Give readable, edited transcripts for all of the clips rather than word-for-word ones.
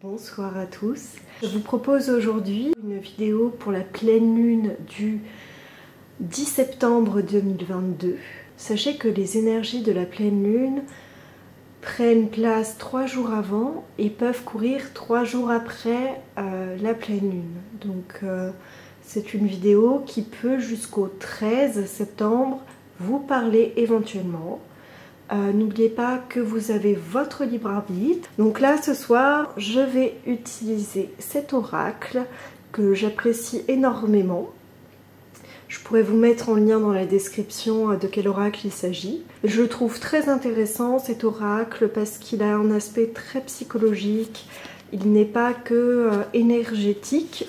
Bonsoir à tous. Je vous propose aujourd'hui une vidéo pour la pleine lune du 10 septembre 2022. Sachez que les énergies de la pleine lune prennent place 3 jours avant et peuvent courir 3 jours après la pleine lune. Donc c'est une vidéo qui peut jusqu'au 13 septembre vous parler éventuellement. N'oubliez pas que vous avez votre libre arbitre. Donc là ce soir je vais utiliser cet oracle que j'apprécie énormément. Je pourrais vous mettre en lien dans la description de quel oracle il s'agit. Je le trouve très intéressant cet oracle parce qu'il a un aspect très psychologique. Il n'est pas que énergétique,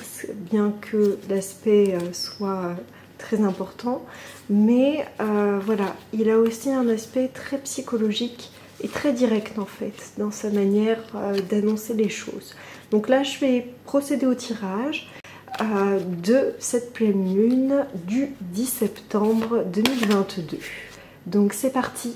bien que l'aspect soit très important, mais voilà, il a aussi un aspect très psychologique et très direct en fait dans sa manière d'annoncer les choses. Donc là je vais procéder au tirage de cette pleine lune du 10 septembre 2022. Donc c'est parti.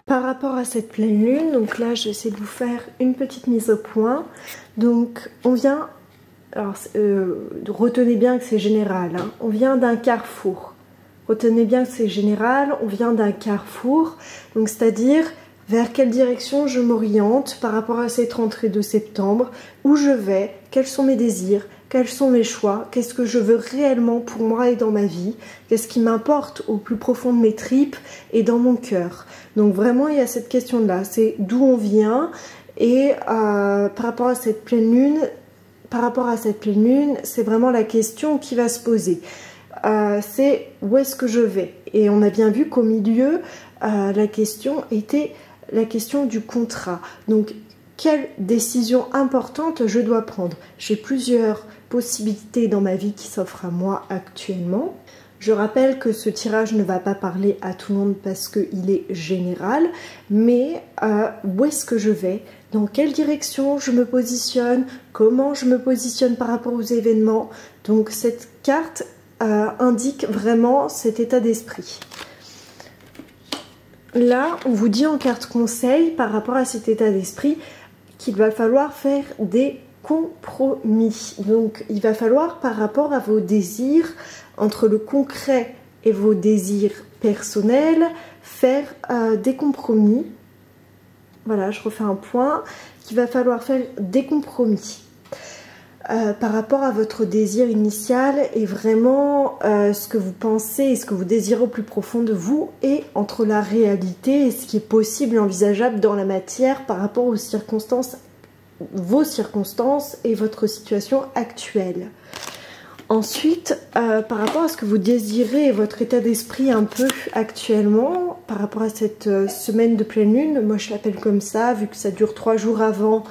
Par rapport à cette pleine lune, donc là j'essaie de vous faire une petite mise au point. Donc on vient, alors retenez bien que c'est général, hein, on vient d'un carrefour. Retenez bien que c'est général, on vient d'un carrefour, donc c'est-à-dire vers quelle direction je m'oriente par rapport à cette rentrée de septembre, où je vais, quels sont mes désirs, quels sont mes choix, qu'est-ce que je veux réellement pour moi et dans ma vie, qu'est-ce qui m'importe au plus profond de mes tripes et dans mon cœur. Donc vraiment il y a cette question-là, c'est d'où on vient et par rapport à cette pleine lune, c'est vraiment la question qui va se poser. C'est où est-ce que je vais? Et on a bien vu qu'au milieu, la question était la question du contrat. Donc quelle décision importante je dois prendre? J'ai plusieurs possibilités dans ma vie qui s'offrent à moi actuellement. Je rappelle que ce tirage ne va pas parler à tout le monde parce qu'il est général, mais où est-ce que je vais? Dans quelle direction je me positionne? Comment je me positionne par rapport aux événements? Donc cette carte indique vraiment cet état d'esprit. Là, on vous dit en carte conseil par rapport à cet état d'esprit qu'il va falloir faire des compromis. Donc il va falloir par rapport à vos désirs, entre le concret et vos désirs personnels, faire des compromis. Voilà, je refais un point, qu'il va falloir faire des compromis par rapport à votre désir initial et vraiment ce que vous pensez et ce que vous désirez au plus profond de vous et entre la réalité et ce qui est possible et envisageable dans la matière par rapport aux circonstances, vos circonstances et votre situation actuelle. Ensuite, par rapport à ce que vous désirez et votre état d'esprit un peu actuellement, par rapport à cette semaine de pleine lune, moi je l'appelle comme ça, vu que ça dure 3 jours avant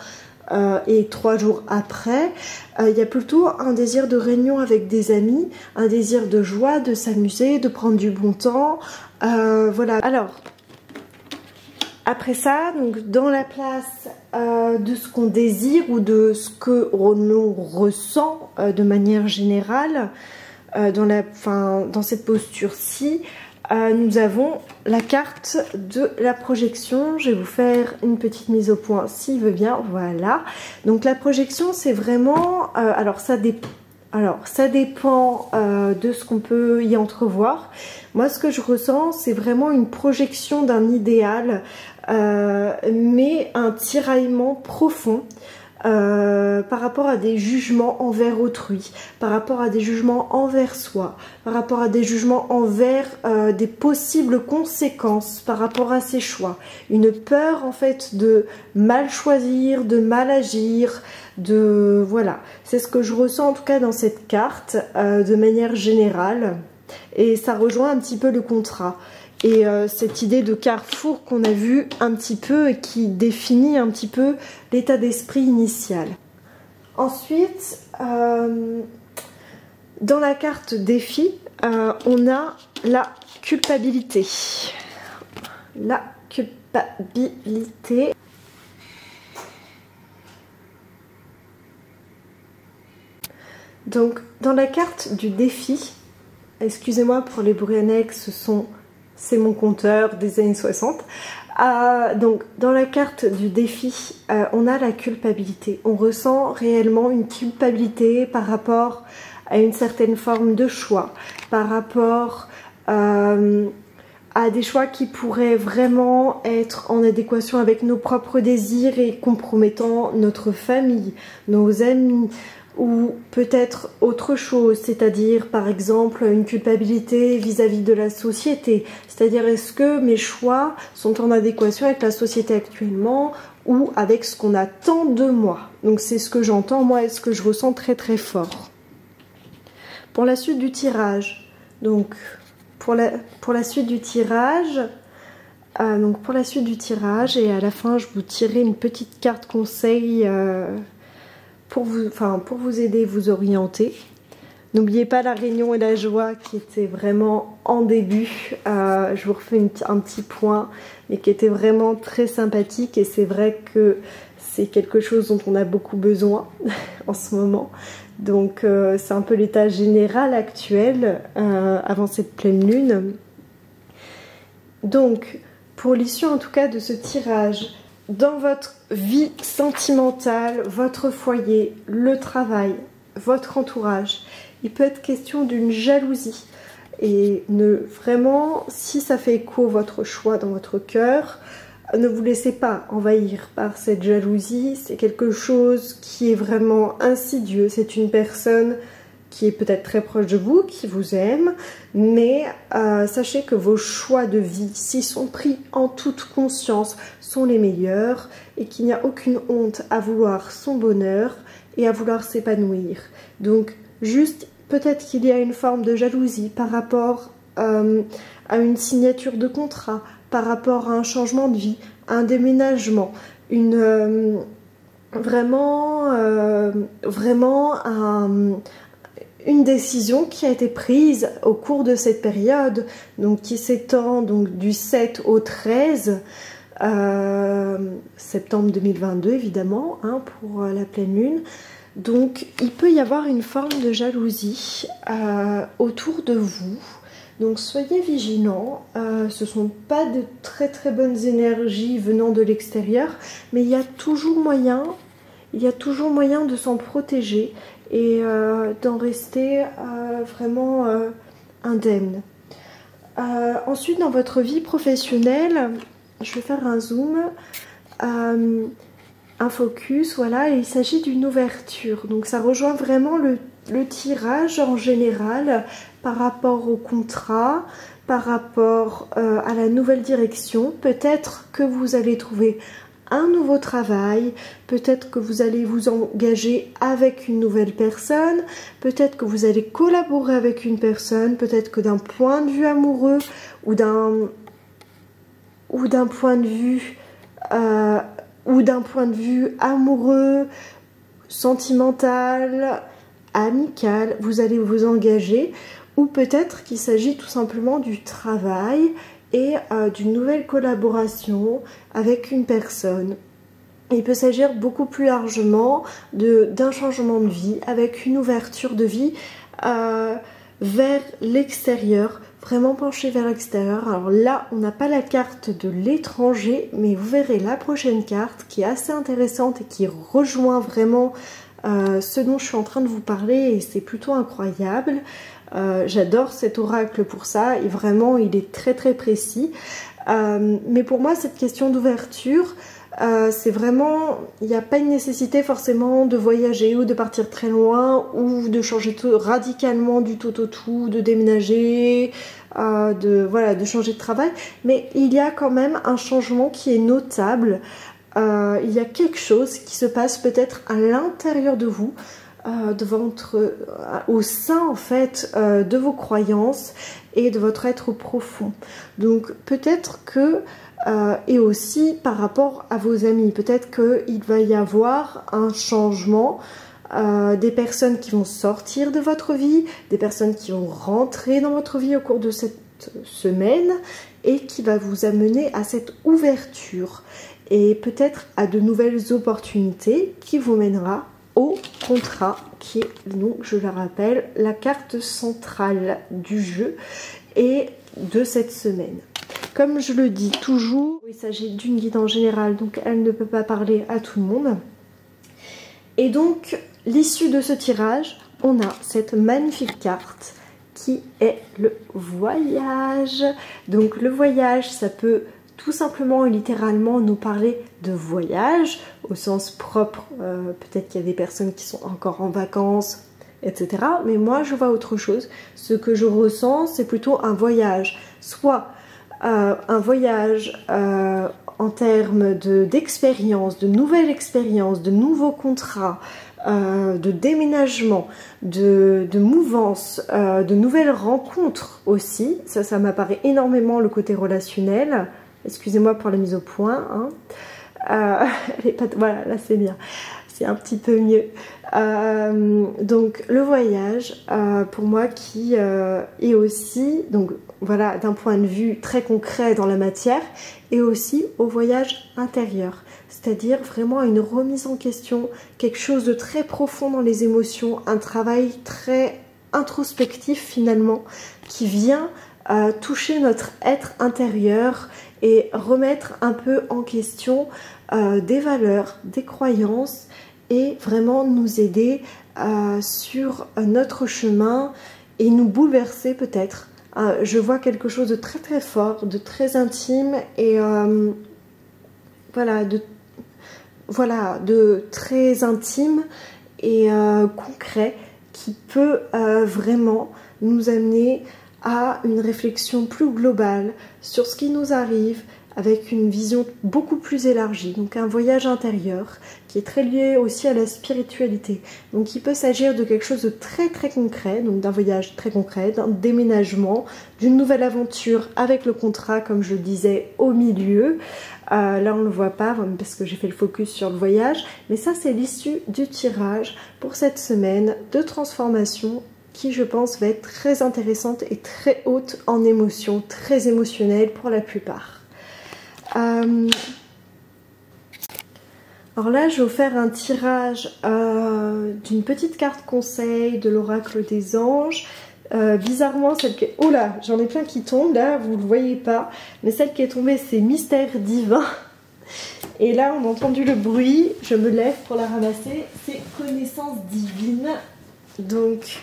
et 3 jours après, il y a plutôt un désir de réunion avec des amis, un désir de joie, de s'amuser, de prendre du bon temps, voilà. Alors, après ça, donc dans la place de ce qu'on désire ou de ce que l'on ressent de manière générale, dans cette posture-ci, nous avons la carte de la projection. Je vais vous faire une petite mise au point s'il veut bien. Voilà. Donc la projection, c'est vraiment... alors ça dépend. Alors, ça dépend de ce qu'on peut y entrevoir. Moi, ce que je ressens, c'est vraiment une projection d'un idéal, mais un tiraillement profond par rapport à des jugements envers autrui, par rapport à des jugements envers soi, par rapport à des jugements envers des possibles conséquences par rapport à ses choix. Une peur, en fait, de mal choisir, de mal agir, voilà, c'est ce que je ressens en tout cas dans cette carte de manière générale, et ça rejoint un petit peu le contrat et cette idée de carrefour qu'on a vu un petit peu et qui définit un petit peu l'état d'esprit initial. Ensuite, dans la carte défi, on a la culpabilité. La culpabilité. Donc, dans la carte du défi, excusez-moi pour les bruits annexes, c'est mon compteur des années 60. Donc, dans la carte du défi, on a la culpabilité. On ressent réellement une culpabilité par rapport à une certaine forme de choix, par rapport à des choix qui pourraient vraiment être en adéquation avec nos propres désirs et compromettant notre famille, nos amis, ou peut-être autre chose, c'est-à-dire par exemple une culpabilité vis-à-vis de la société, c'est-à-dire est-ce que mes choix sont en adéquation avec la société actuellement ou avec ce qu'on attend de moi. Donc c'est ce que j'entends moi et ce que je ressens très très fort. Pour la suite du tirage, donc pour la suite du tirage, et à la fin je vous tirerai une petite carte conseil pour vous aider, vous orienter. N'oubliez pas la réunion et la joie qui était vraiment en début. Je vous refais un petit point, mais qui était vraiment très sympathique. Et c'est vrai que c'est quelque chose dont on a beaucoup besoin en ce moment. Donc c'est un peu l'état général actuel avant cette pleine lune. Donc pour l'issue en tout cas de ce tirage, dans votre vie sentimentale, votre foyer, le travail, votre entourage, il peut être question d'une jalousie. Et vraiment, si ça fait écho votre choix dans votre cœur, ne vous laissez pas envahir par cette jalousie. C'est quelque chose qui est vraiment insidieux. C'est une personne qui est peut-être très proche de vous, qui vous aime, mais sachez que vos choix de vie, s'ils sont pris en toute conscience, sont les meilleurs et qu'il n'y a aucune honte à vouloir son bonheur et à vouloir s'épanouir. Donc juste, peut-être qu'il y a une forme de jalousie par rapport à une signature de contrat, par rapport à un changement de vie, un déménagement, vraiment une décision qui a été prise au cours de cette période, donc qui s'étend donc du 7 au 13 septembre 2022 évidemment, hein, pour la pleine lune. Donc il peut y avoir une forme de jalousie autour de vous. Donc soyez vigilants, ce ne sont pas de très très bonnes énergies venant de l'extérieur, mais il y a toujours moyen de s'en protéger et d'en rester vraiment indemne. Ensuite, dans votre vie professionnelle, je vais faire un zoom, un focus, voilà, et il s'agit d'une ouverture. Donc ça rejoint vraiment le tirage en général par rapport au contrat, par rapport à la nouvelle direction. Peut-être que vous allez trouver un nouveau travail, peut-être que vous allez vous engager avec une nouvelle personne, peut-être que vous allez collaborer avec une personne, peut-être que d'un point de vue amoureux ou d'un point de vue amoureux, sentimental, amical, vous allez vous engager, ou peut-être qu'il s'agit tout simplement du travail et d'une nouvelle collaboration avec une personne. Il peut s'agir beaucoup plus largement d'un changement de vie, avec une ouverture de vie vers l'extérieur, vraiment penché vers l'extérieur. Alors là, on n'a pas la carte de l'étranger, mais vous verrez la prochaine carte qui est assez intéressante et qui rejoint vraiment ce dont je suis en train de vous parler et c'est plutôt incroyable. J'adore cet oracle pour ça et vraiment il est très très précis. Mais pour moi cette question d'ouverture, c'est vraiment, il n'y a pas une nécessité forcément de voyager ou de partir très loin ou de changer radicalement du tout au tout, de déménager, de changer de travail, mais il y a quand même un changement qui est notable. Il y a quelque chose qui se passe peut-être à l'intérieur de vous, au sein en fait de vos croyances et de votre être profond. Donc peut-être que et aussi par rapport à vos amis, peut-être qu'il va y avoir un changement, des personnes qui vont sortir de votre vie, des personnes qui vont rentrer dans votre vie au cours de cette semaine et qui va vous amener à cette ouverture et peut-être à de nouvelles opportunités qui vous mènera au contrat qui est, donc je le rappelle, la carte centrale du jeu et de cette semaine. Comme je le dis toujours, il s'agit d'une guide en général, donc elle ne peut pas parler à tout le monde. Et donc, l'issue de ce tirage, on a cette magnifique carte qui est le voyage. Donc le voyage, ça peut tout simplement et littéralement nous parler de voyage au sens propre. Peut-être qu'il y a des personnes qui sont encore en vacances, etc. Mais moi, je vois autre chose. Ce que je ressens, c'est plutôt un voyage. Soit un voyage en termes d'expérience, de nouvelles expériences, de nouveaux contrats, de déménagement, de mouvance, de nouvelles rencontres aussi. Ça m'apparaît énormément le côté relationnel. Excusez-moi pour la mise au point. Hein. Voilà, là c'est bien. C'est un petit peu mieux. Donc le voyage, pour moi, qui est aussi, donc voilà, d'un point de vue très concret dans la matière, et aussi au voyage intérieur. C'est-à-dire vraiment une remise en question, quelque chose de très profond dans les émotions, un travail très introspectif finalement, qui vient toucher notre être intérieur et remettre un peu en question des valeurs, des croyances et vraiment nous aider sur notre chemin et nous bouleverser peut-être. Je vois quelque chose de très très fort, de très intime et de très intime et concret qui peut vraiment nous amener à une réflexion plus globale sur ce qui nous arrive avec une vision beaucoup plus élargie, donc un voyage intérieur qui est très lié aussi à la spiritualité. Donc il peut s'agir de quelque chose de très très concret, donc d'un voyage très concret, d'un déménagement, d'une nouvelle aventure avec le contrat, comme je le disais, au milieu. Là on ne le voit pas parce que j'ai fait le focus sur le voyage, mais ça c'est l'issue du tirage pour cette semaine de transformation qui je pense va être très intéressante et très haute en émotions, très émotionnelle pour la plupart. Alors là, je vais vous faire un tirage d'une petite carte conseil de l'oracle des anges. Bizarrement, celle qui est... Oh là, j'en ai plein qui tombent, là, vous ne le voyez pas. Mais celle qui est tombée, c'est Mystère divin. Et là, on a entendu le bruit, je me lève pour la ramasser. C'est Connaissance divine. Donc...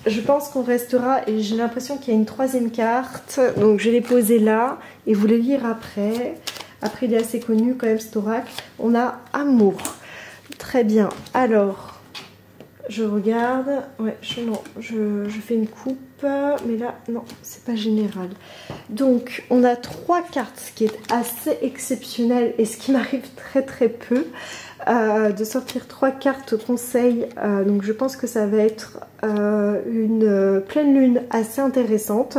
je pense qu'on restera, et j'ai l'impression qu'il y a une troisième carte, donc je l'ai posée là, et vous les lire après. Après, il est assez connu quand même cet oracle. On a Amour. Très bien. Alors, je regarde. Ouais, je fais une coupe, mais là, non, c'est pas général. Donc, on a 3 cartes, ce qui est assez exceptionnel et ce qui m'arrive très très peu. De sortir 3 cartes conseil, donc je pense que ça va être une pleine lune assez intéressante.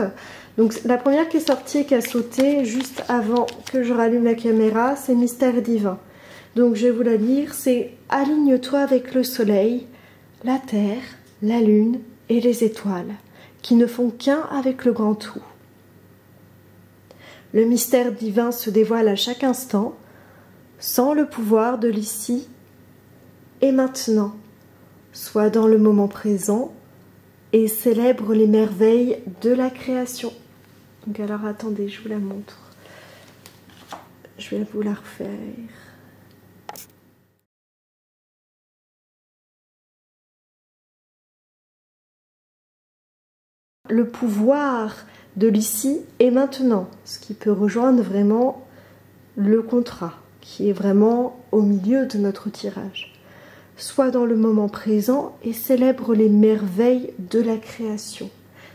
Donc la première qui est sortie et qui a sauté juste avant que je rallume la caméra, c'est Mystère divin. Donc je vais vous la lire, c'est aligne-toi avec le soleil, la terre, la lune et les étoiles, qui ne font qu'un avec le grand tout. Le mystère divin se dévoile à chaque instant, sans le pouvoir de l'ici et maintenant. Sois dans le moment présent et célèbre les merveilles de la création. Donc alors attendez, je vous la montre. Je vais vous la refaire. le pouvoir de l'ici et maintenant, ce qui peut rejoindre vraiment le contrat, qui est vraiment au milieu de notre tirage. Sois dans le moment présent et célèbre les merveilles de la création.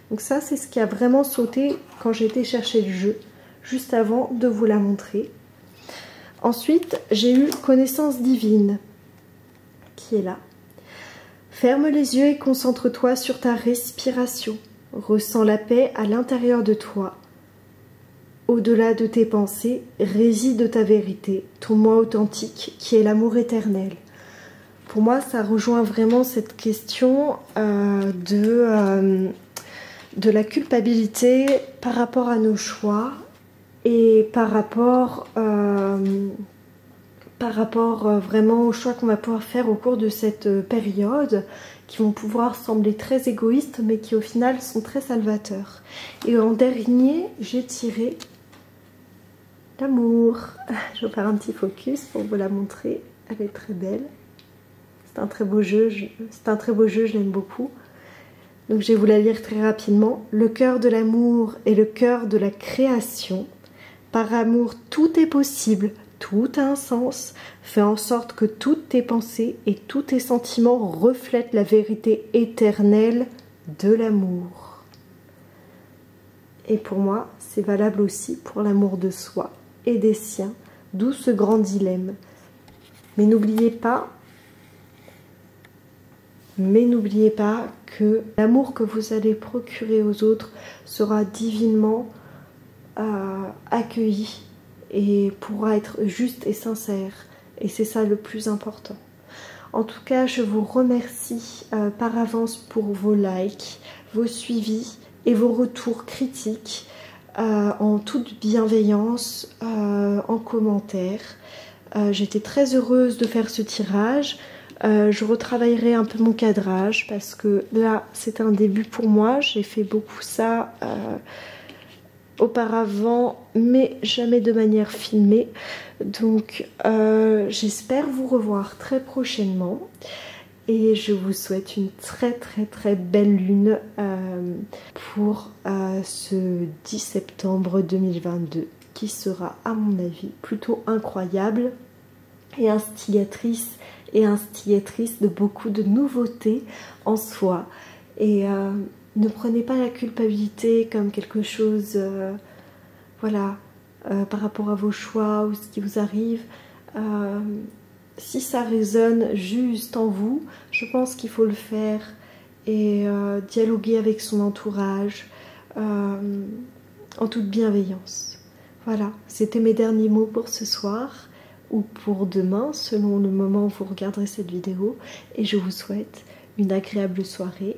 Donc ça, c'est ce qui a vraiment sauté quand j'ai été chercher le jeu, juste avant de vous la montrer. Ensuite, j'ai eu connaissance divine, qui est là. Ferme les yeux et concentre-toi sur ta respiration. Ressens la paix à l'intérieur de toi. Au-delà de tes pensées, réside ta vérité, ton moi authentique, qui est l'amour éternel. Pour moi, ça rejoint vraiment cette question de la culpabilité par rapport à nos choix et par rapport vraiment aux choix qu'on va pouvoir faire au cours de cette période, qui vont pouvoir sembler très égoïstes, mais qui au final sont très salvateurs. Et en dernier, j'ai tiré l'amour. Je vais faire un petit focus pour vous la montrer. Elle est très belle. C'est un très beau jeu, je l'aime beaucoup. Donc je vais vous la lire très rapidement. Le cœur de l'amour est le cœur de la création. Par amour, tout est possible, tout a un sens. Fais en sorte que toutes tes pensées et tous tes sentiments reflètent la vérité éternelle de l'amour. Et pour moi, c'est valable aussi pour l'amour de soi et des siens, d'où ce grand dilemme. Mais n'oubliez pas que l'amour que vous allez procurer aux autres sera divinement accueilli et pourra être juste et sincère. Et c'est ça le plus important. En tout cas, je vous remercie par avance pour vos likes, vos suivis et vos retours critiques en toute bienveillance, en commentaire. J'étais très heureuse de faire ce tirage. Je retravaillerai un peu mon cadrage parce que là, c'est un début pour moi. J'ai fait beaucoup ça auparavant, mais jamais de manière filmée. Donc j'espère vous revoir très prochainement et je vous souhaite une très belle lune pour ce 10 septembre 2022 qui sera à mon avis plutôt incroyable et instigatrice de beaucoup de nouveautés en soi. Et ne prenez pas la culpabilité comme quelque chose, par rapport à vos choix ou ce qui vous arrive. Si ça résonne juste en vous, je pense qu'il faut le faire et dialoguer avec son entourage en toute bienveillance. Voilà, c'était mes derniers mots pour ce soir ou pour demain, selon le moment où vous regarderez cette vidéo. Et je vous souhaite une agréable soirée